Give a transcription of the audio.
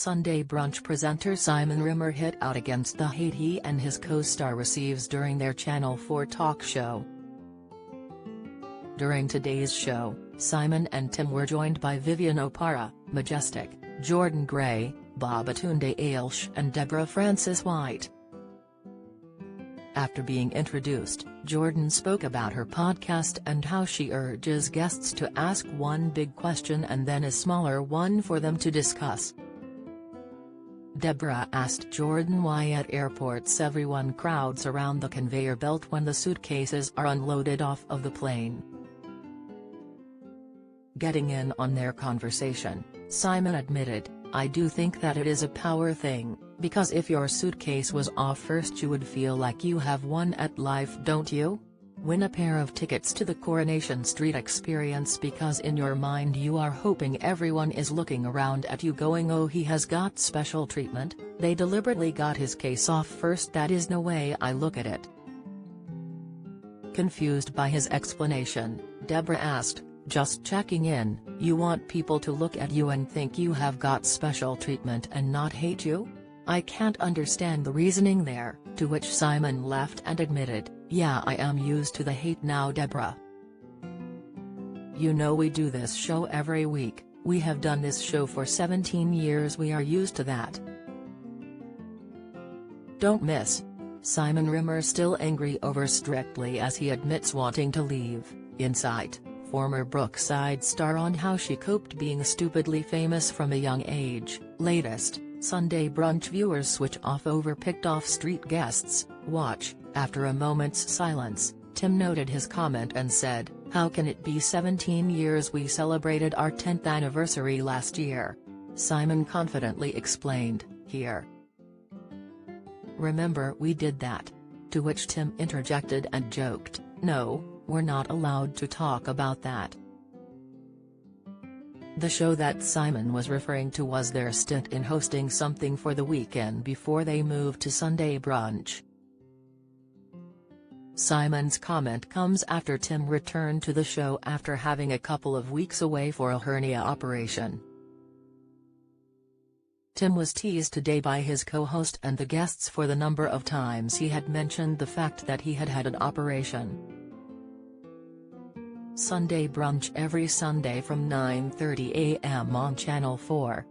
Sunday Brunch presenter Simon Rimmer hit out against the hate he and his co-star receives during their Channel 4 talk show. During today's show, Simon and Tim were joined by Vivian Oparah, Majestic, Jordan Gray, Babatunde Ailsh and Deborah Francis White. After being introduced, Jordan spoke about her podcast and how she urges guests to ask one big question and then a smaller one for them to discuss. Deborah asked Jordan why at airports everyone crowds around the conveyor belt when the suitcases are unloaded off of the plane. Getting in on their conversation, Simon admitted, "I do think that it is a power thing, because if your suitcase was off first you would feel like you have won at life, don't you? Win a pair of tickets to the Coronation Street experience because in your mind you are hoping everyone is looking around at you going, oh, he has got special treatment, they deliberately got his case off first. That is no way I look at it." Confused by his explanation, Deborah asked, "Just checking in, you want people to look at you and think you have got special treatment and not hate you? I can't understand the reasoning there," to which Simon laughed and admitted, "Yeah, I am used to the hate now, Deborah. You know we do this show every week, we have done this show for 17 years, we are used to that." Don't miss. Simon Rimmer still angry over Strictly as he admits wanting to leave. Insight. Former Brookside star on how she coped being stupidly famous from a young age. Latest, Sunday Brunch viewers switch off over picked off street guests. Watch. After a moment's silence, Tim noted his comment and said, "How can it be 17 years? We celebrated our 10th anniversary last year." Simon confidently explained, "Here. Remember we did that." To which Tim interjected and joked, "No, we're not allowed to talk about that." The show that Simon was referring to was their stint in hosting something for the weekend before they moved to Sunday Brunch. Simon's comment comes after Tim returned to the show after having a couple of weeks away for a hernia operation. Tim was teased today by his co-host and the guests for the number of times he had mentioned the fact that he had had an operation. Sunday Brunch every Sunday from 9:30 a.m. on Channel 4.